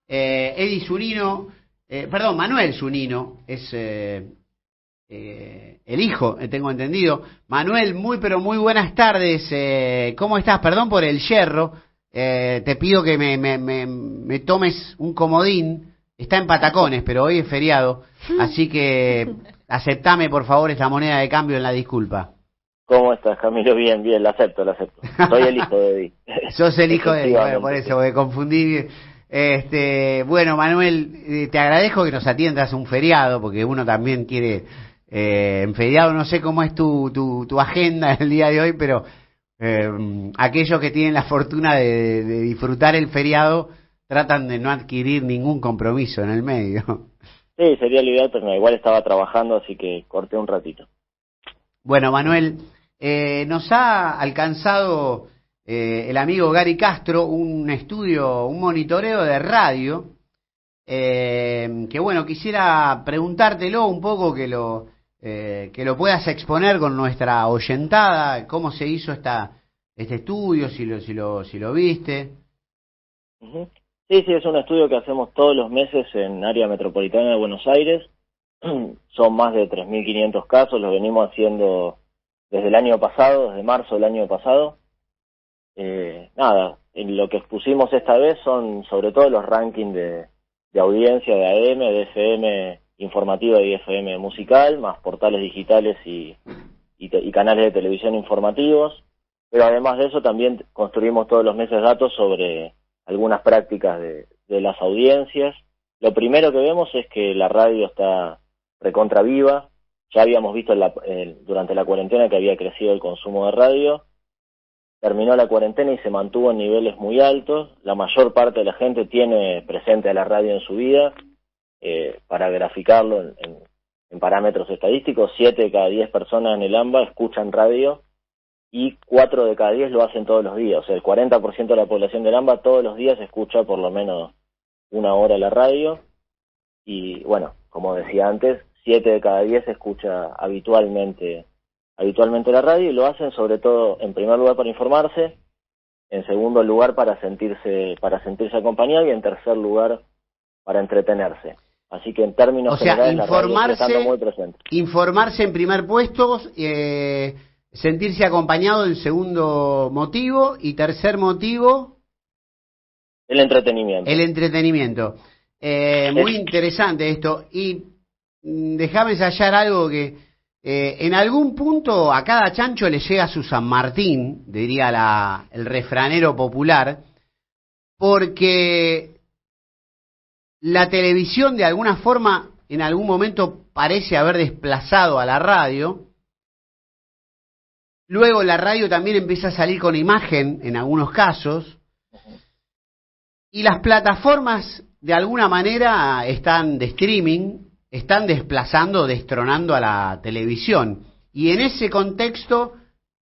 Eddie Zunino, perdón, Manuel Zunino, es el hijo, tengo entendido. Manuel, muy pero muy buenas tardes. ¿Cómo estás? Perdón por el yerro. Te pido que me tomes un comodín. Está en Patacones, pero hoy es feriado. Así que aceptame, por favor, esta moneda de cambio en la disculpa. ¿Cómo estás, Camilo? Bien, bien, la acepto, la acepto. Soy el hijo de Eddie. Sos el hijo de Eddie, bueno, por eso me confundí. Bueno, Manuel, te agradezco que nos atiendas un feriado, porque uno también quiere, en feriado, no sé cómo es tu agenda el día de hoy, pero aquellos que tienen la fortuna de disfrutar el feriado tratan de no adquirir ningún compromiso en el medio. Sí, sería lo ideal, pero no, igual estaba trabajando, así que corté un ratito. Bueno, Manuel, nos ha alcanzado el amigo Gary Castro un estudio, un monitoreo de radio, que bueno, quisiera preguntártelo un poco, que lo puedas exponer con nuestra oyentada, cómo se hizo este estudio, si lo viste. Uh-huh. Sí, es un estudio que hacemos todos los meses en área metropolitana de Buenos Aires. Son más de 3.500 casos, los venimos haciendo desde el año pasado, desde marzo del año pasado. En lo que expusimos esta vez son sobre todo los rankings de audiencia de AM, de FM informativa y FM musical, más portales digitales y canales de televisión informativos. Pero además de eso también construimos todos los meses datos sobre algunas prácticas de las audiencias. Lo primero que vemos es que la radio está recontra viva. Ya habíamos visto durante la cuarentena que había crecido el consumo de radio. Terminó la cuarentena y se mantuvo en niveles muy altos. La mayor parte de la gente tiene presente a la radio en su vida. Para graficarlo en parámetros estadísticos, 7 de cada 10 personas en el AMBA escuchan radio y 4 de cada 10 lo hacen todos los días. O sea, el 40% de la población del AMBA todos los días escucha por lo menos una hora la radio. Y bueno, como decía antes, 7 de cada 10 escucha habitualmente la radio, y lo hacen sobre todo, en primer lugar, para informarse, en segundo lugar, para sentirse acompañado, y en tercer lugar, para entretenerse. Así que en términos generales, la radio está estando muy presente. Informarse en primer puesto, sentirse acompañado en segundo motivo, y tercer motivo... El entretenimiento. El entretenimiento. Muy interesante esto. Y déjame ensayar algo que en algún punto a cada chancho le llega su San Martín, diría el refranero popular, porque la televisión de alguna forma en algún momento parece haber desplazado a la radio. Luego la radio también empieza a salir con imagen en algunos casos. Y las plataformas de alguna manera están de streaming, están desplazando, destronando a la televisión. Y en ese contexto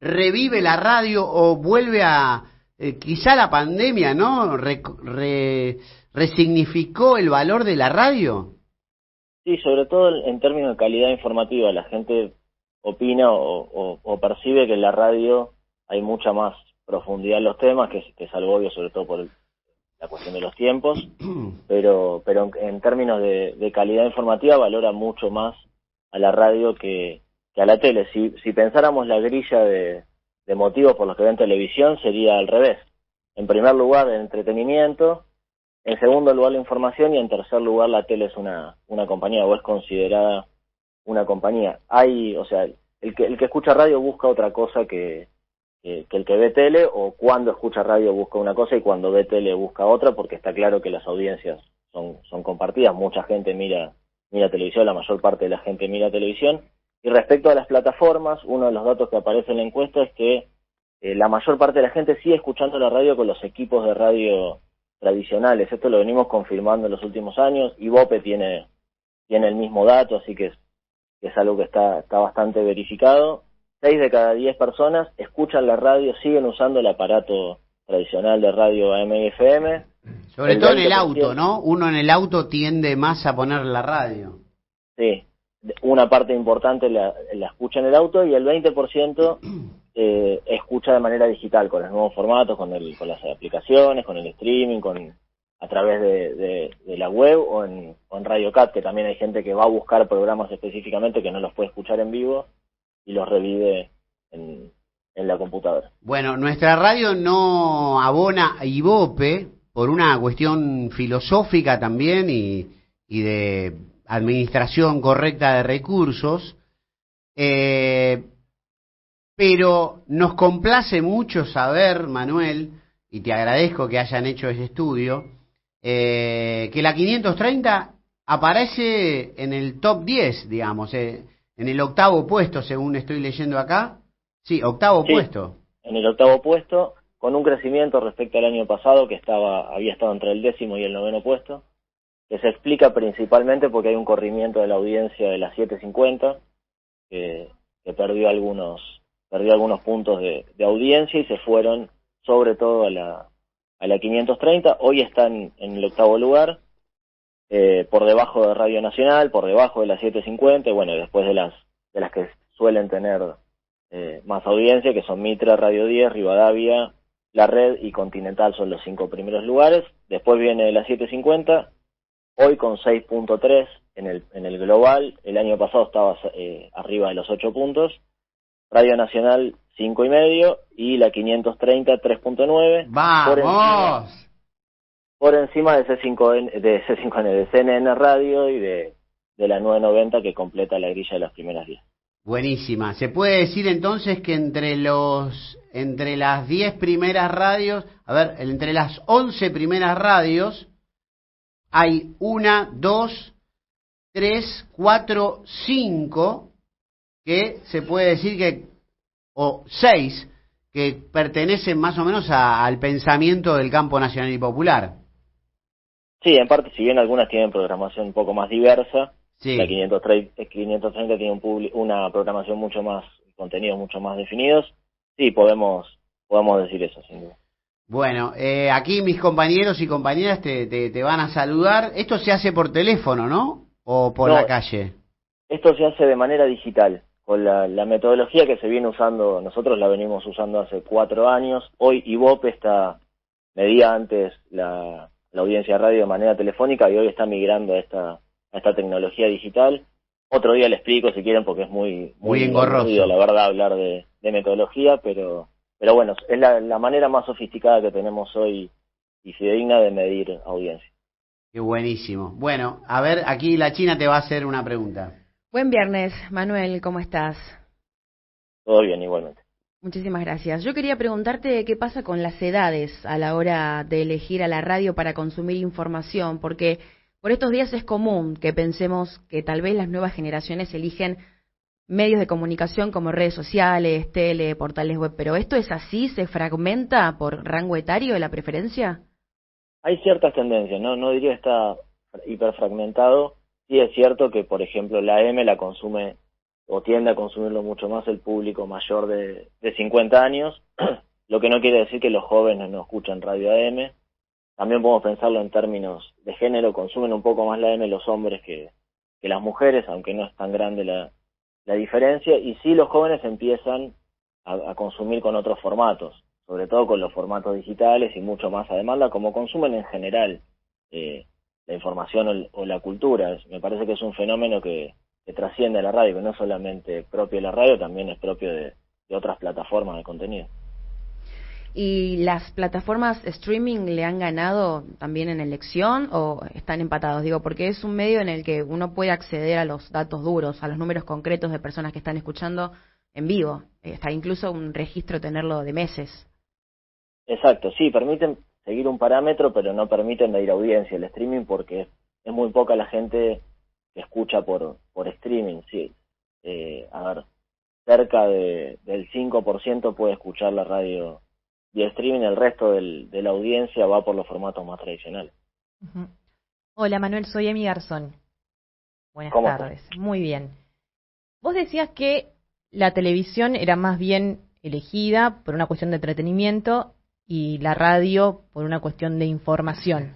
revive la radio, o vuelve a... quizá la pandemia, ¿no? ¿Resignificó el valor de la radio? Sí, sobre todo en términos de calidad informativa. La gente opina o percibe que en la radio hay mucha más profundidad en los temas, que es algo obvio, sobre todo por la cuestión de los tiempos, pero en términos de calidad informativa valora mucho más a la radio que a la tele. Si pensáramos la grilla de motivos por los que ven televisión, sería al revés. En primer lugar, el entretenimiento, en segundo lugar, la información, y en tercer lugar, la tele es una compañía, o es considerada una compañía. O sea, el que escucha radio busca otra cosa que el que ve tele, o cuando escucha radio busca una cosa y cuando ve tele busca otra, porque está claro que las audiencias son compartidas. Mucha gente mira televisión, la mayor parte de la gente mira televisión. Y respecto a las plataformas, uno de los datos que aparece en la encuesta es que la mayor parte de la gente sigue escuchando la radio con los equipos de radio tradicionales. Esto lo venimos confirmando en los últimos años. Ibope tiene el mismo dato, así que es algo que está bastante verificado. 6 de cada 10 personas escuchan la radio, siguen usando el aparato tradicional de radio AM y FM. Sobre todo en el auto, ¿no? Uno en el auto tiende más a poner la radio. Sí, una parte importante la escucha en el auto, y el 20% escucha de manera digital, con los nuevos formatos, con las aplicaciones, con el streaming, con a través de la web o en Radio Cat, que también hay gente que va a buscar programas específicamente que no los puede escuchar en vivo y los revive en la computadora. Bueno, nuestra radio no abona a Ibope por una cuestión filosófica también y de administración correcta de recursos, pero nos complace mucho saber, Manuel, y te agradezco que hayan hecho ese estudio, que la 530 aparece en el top 10, digamos, en el 8º puesto, según estoy leyendo acá. Sí, 8º puesto. En el 8º puesto, con un crecimiento respecto al año pasado, que había estado entre el 10º y el 9º puesto, que se explica principalmente porque hay un corrimiento de la audiencia de las 750, que perdió algunos puntos de audiencia y se fueron sobre todo a la 530. Hoy están en el 8º lugar, por debajo de Radio Nacional, por debajo de las 750, y bueno, después de las que suelen tener más audiencia, que son Mitra, Radio 10, Rivadavia, La Red y Continental, son los 5 primeros lugares. Después viene la 750, hoy con 6.3 en el global. El año pasado estaba arriba de los 8 puntos. Radio Nacional 5,5 y la 530 3.9. ¡Vamos! Por encima de de CNN Radio y de la 990, que completa la grilla de las primeras 10. Buenísima. ¿Se puede decir entonces que entre las 10 primeras radios, entre las 11 primeras radios, hay 1, 2, 3, 4, 5, que se puede decir o 6, que pertenecen más o menos al pensamiento del campo nacional y popular? Sí, en parte, si bien algunas tienen programación un poco más diversa, sí. La 530 tiene una programación mucho más, contenidos mucho más definidos. Sí, podemos decir eso, sin duda. Bueno, aquí mis compañeros y compañeras te van a saludar. Esto se hace por teléfono, ¿no? ¿O por la calle? Esto se hace de manera digital, con la metodología que se viene usando. Nosotros la venimos usando hace 4 años. Hoy Ibope medía antes la audiencia de radio de manera telefónica y hoy está migrando a esta tecnología digital. Otro día le explico si quieren, porque es muy engorroso, la verdad, hablar de metodología, pero bueno, es la manera más sofisticada que tenemos hoy y fidedigna de medir audiencia. Qué buenísimo. Bueno, a ver, aquí la China te va a hacer una pregunta. Buen viernes, Manuel, ¿cómo estás? Todo bien, igualmente. Muchísimas gracias. Yo quería preguntarte qué pasa con las edades a la hora de elegir a la radio para consumir información, porque por estos días es común que pensemos que tal vez las nuevas generaciones eligen medios de comunicación como redes sociales, tele, portales web, pero ¿esto es así? ¿Se fragmenta por rango etario de la preferencia? Hay ciertas tendencias, no diría que está hiperfragmentado. Sí es cierto que, por ejemplo, la AM la consume o tiende a consumirlo mucho más el público mayor de 50 años, lo que no quiere decir que los jóvenes no escuchan radio AM. También podemos pensarlo en términos de género, consumen un poco más la AM los hombres que las mujeres, aunque no es tan grande la diferencia, y sí los jóvenes empiezan a consumir con otros formatos, sobre todo con los formatos digitales y mucho más a demanda, como consumen en general la información o la cultura. Me parece que es un fenómeno que trasciende a la radio, que no es solamente propio de la radio, también es propio de otras plataformas de contenido. ¿Y las plataformas streaming le han ganado también en elección o están empatados? Digo, porque es un medio en el que uno puede acceder a los datos duros, a los números concretos de personas que están escuchando en vivo. Está incluso un registro tenerlo de meses. Exacto, sí, permiten seguir un parámetro, pero no permiten medir audiencia. El streaming, porque es muy poca la gente que escucha por streaming, sí. Cerca del 5% puede escuchar la radio y el streaming, el resto de la audiencia va por los formatos más tradicionales. Uh-huh. Hola Manuel, soy Emi Garzón. Buenas tardes. Muy bien. Vos decías que la televisión era más bien elegida por una cuestión de entretenimiento y la radio por una cuestión de información.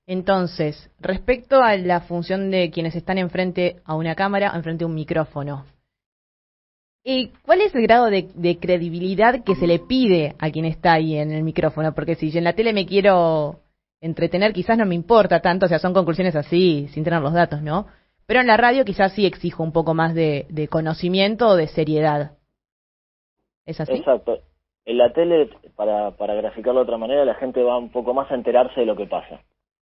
Entonces, respecto a la función de quienes están enfrente a una cámara, enfrente a un micrófono, ¿cuál es el grado de credibilidad que se le pide a quien está ahí en el micrófono? Porque si yo en la tele me quiero entretener quizás no me importa tanto, o sea, son conclusiones así, sin tener los datos, ¿no? Pero en la radio quizás sí exijo un poco más de conocimiento o de seriedad. ¿Es así? Exacto. En la tele, para graficarlo de otra manera, la gente va un poco más a enterarse de lo que pasa.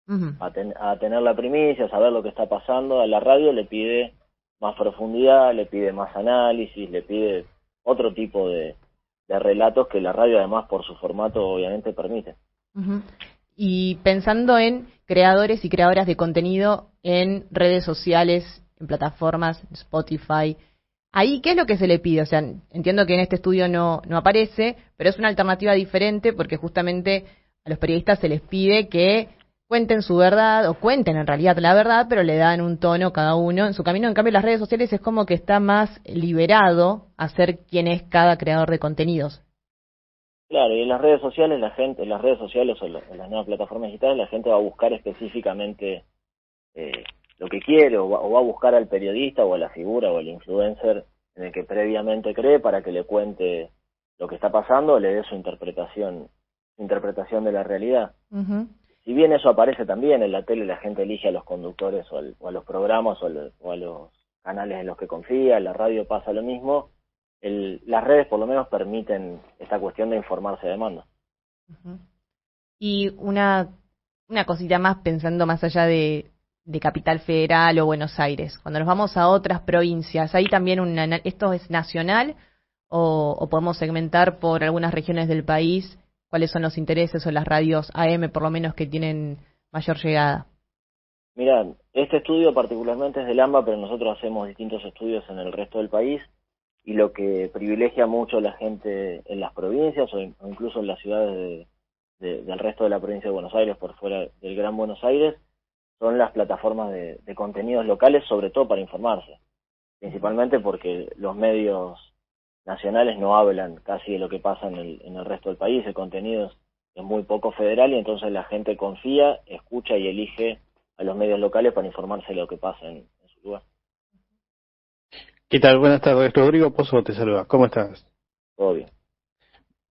Uh-huh. A tener la primicia, a saber lo que está pasando. A la radio le pide más profundidad, le pide más análisis, le pide otro tipo de relatos que la radio además por su formato obviamente permite. Uh-huh. Y pensando en creadores y creadoras de contenido en redes sociales, en plataformas, Spotify, ahí, ¿qué es lo que se le pide? O sea, entiendo que en este estudio no aparece, pero es una alternativa diferente porque justamente a los periodistas se les pide que cuenten su verdad, o cuenten en realidad la verdad, pero le dan un tono cada uno en su camino. En cambio, las redes sociales es como que está más liberado a ser quien es cada creador de contenidos. Claro, y en las redes sociales en las redes sociales o en las nuevas plataformas digitales, la gente va a buscar específicamente lo que quiere, o va a buscar al periodista o a la figura o al influencer en el que previamente cree para que le cuente lo que está pasando o le dé su interpretación de la realidad. Uh-huh. Si bien eso aparece también en la tele, la gente elige a los conductores o a los programas o a los canales en los que confía. En la radio pasa lo mismo. Las redes por lo menos permiten esta cuestión de informarse de demanda. Uh-huh. Y una cosita más, pensando más allá de Capital Federal o Buenos Aires, cuando nos vamos a otras provincias, ¿hay también esto es nacional o podemos segmentar por algunas regiones del país cuáles son los intereses o las radios AM por lo menos que tienen mayor llegada? Mira, este estudio particularmente es del AMBA, pero nosotros hacemos distintos estudios en el resto del país. Y lo que privilegia mucho la gente en las provincias o incluso en las ciudades del resto de la provincia de Buenos Aires, por fuera del Gran Buenos Aires, son las plataformas de contenidos locales, sobre todo para informarse. Principalmente porque los medios nacionales no hablan casi de lo que pasa en el resto del país. El contenido es muy poco federal y entonces la gente confía, escucha y elige a los medios locales para informarse de lo que pasa en su lugar. ¿Qué tal? Buenas tardes. Rodrigo Pozo te saluda. ¿Cómo estás? Todo bien.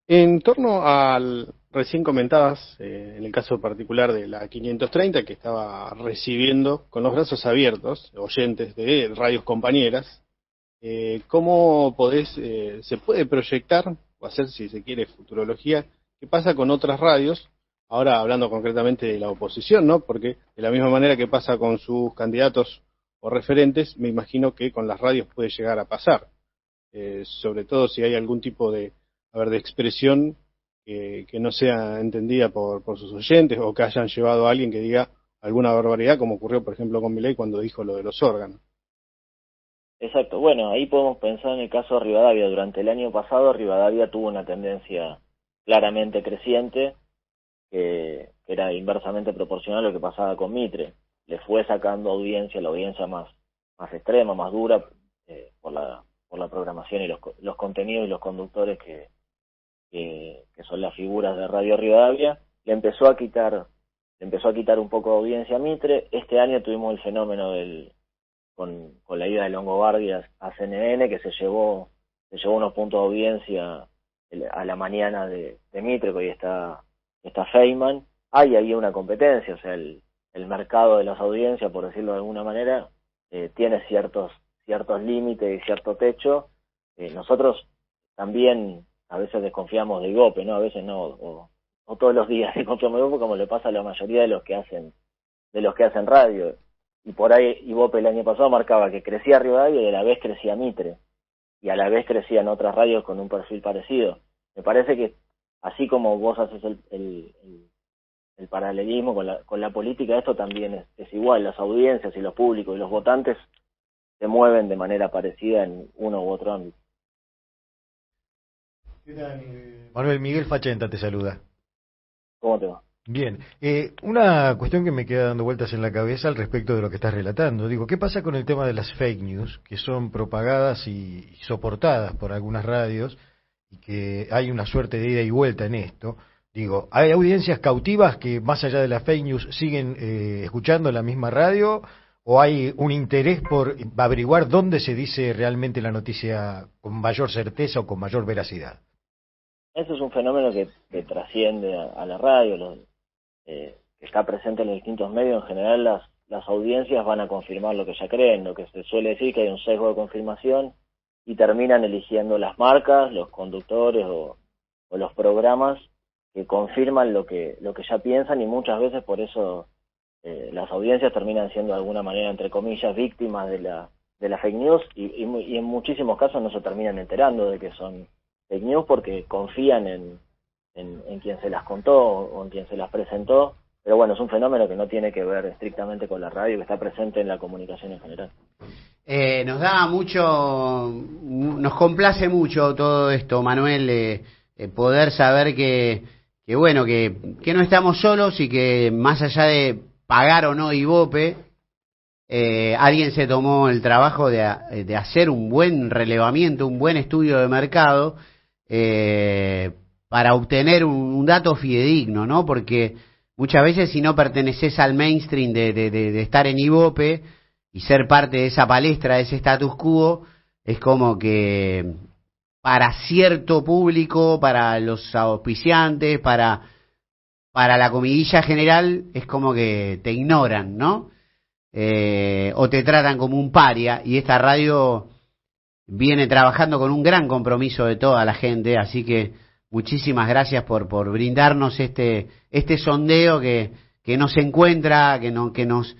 En torno al recién comentabas, en el caso particular de la 530, que estaba recibiendo con los brazos abiertos oyentes de radios compañeras, ¿cómo se puede proyectar o hacer, si se quiere, futurología? ¿Qué pasa con otras radios? Ahora hablando concretamente de la oposición, ¿no? Porque de la misma manera que pasa con sus candidatos o referentes, me imagino que con las radios puede llegar a pasar, sobre todo si hay algún tipo de expresión que no sea entendida por sus oyentes o que hayan llevado a alguien que diga alguna barbaridad, como ocurrió por ejemplo con Milei cuando dijo lo de los órganos. Exacto, bueno, ahí podemos pensar en el caso de Rivadavia. Durante el año pasado Rivadavia tuvo una tendencia claramente creciente que era inversamente proporcional a lo que pasaba con Mitre. Le fue sacando audiencia, la audiencia más extrema, más dura, por la programación y los contenidos y los conductores que son las figuras de Radio Rivadavia. Le empezó a quitar un poco de audiencia a Mitre. Este año tuvimos el fenómeno con la ida de Longobardi a CNN, que se llevó unos puntos de audiencia a la mañana de Mitre, que hoy está Feynman. Había una competencia, o sea, el mercado de las audiencias, por decirlo de alguna manera, tiene ciertos límites y cierto techo. Nosotros también a veces desconfiamos de Igope, ¿no? A veces no, o todos los días desconfiamos de Igope, como le pasa a la mayoría de los que hacen radio. Y por ahí Igope el año pasado marcaba que crecía Rivadavia y a la vez crecía Mitre, y a la vez crecían otras radios con un perfil parecido. Me parece que así como vos haces el paralelismo con la política, esto también es igual. Las audiencias y los públicos y los votantes se mueven de manera parecida en uno u otro ámbito. ¿Qué tal? Manuel, Miguel Fachenta te saluda. ¿Cómo te va? Bien. Una cuestión que me queda dando vueltas en la cabeza al respecto de lo que estás relatando. Digo, ¿qué pasa con el tema de las fake news, que son propagadas y soportadas por algunas radios, y que hay una suerte de ida y vuelta en esto? Digo, ¿hay audiencias cautivas que más allá de las fake news siguen escuchando la misma radio? ¿O hay un interés por averiguar dónde se dice realmente la noticia con mayor certeza o con mayor veracidad? Eso es un fenómeno que trasciende a la radio, está presente en los distintos medios, en general las audiencias van a confirmar lo que ya creen, lo que se suele decir que hay un sesgo de confirmación, y terminan eligiendo las marcas, los conductores o los programas que confirman lo que ya piensan, y muchas veces por eso las audiencias terminan siendo de alguna manera, entre comillas, víctimas de la fake news, y en muchísimos casos no se terminan enterando de que son fake news porque confían en quien se las contó o en quien se las presentó. Pero bueno, es un fenómeno que no tiene que ver estrictamente con la radio, que está presente en la comunicación en general. Nos complace mucho todo esto, Manuel, poder saber que no estamos solos, y que más allá de pagar o no Ibope, alguien se tomó el trabajo de hacer un buen relevamiento, un buen estudio de mercado, para obtener un dato fidedigno, ¿no? Porque muchas veces, si no perteneces al mainstream de estar en Ibope y ser parte de esa palestra, de ese status quo, es como que para cierto público, para los auspiciantes, para la comidilla general, es como que te ignoran, ¿no? O te tratan como un paria, y esta radio viene trabajando con un gran compromiso de toda la gente, así que muchísimas gracias por brindarnos este sondeo que nos encuentra, que nos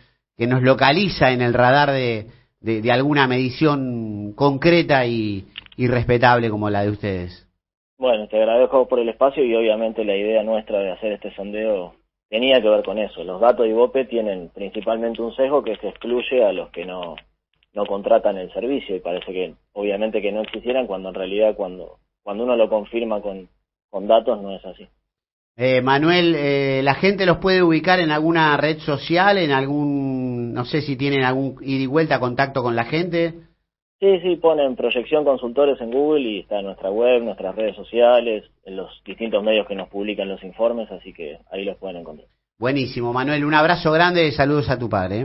localiza en el radar de alguna medición concreta y respetable como la de ustedes. Bueno, te agradezco por el espacio, y obviamente la idea nuestra de hacer este sondeo tenía que ver con eso. Los datos de Ibope tienen principalmente un sesgo que se excluye a los que no contratan el servicio, y parece que obviamente que no existieran, cuando en realidad cuando uno lo confirma con datos no es así. Manuel, ¿la gente los puede ubicar en alguna red social, no sé si tienen algún ida y vuelta, contacto con la gente? Sí, ponen Proyección Consultores en Google y está en nuestra web, nuestras redes sociales, en los distintos medios que nos publican los informes, así que ahí los pueden encontrar. Buenísimo, Manuel, un abrazo grande y saludos a tu padre.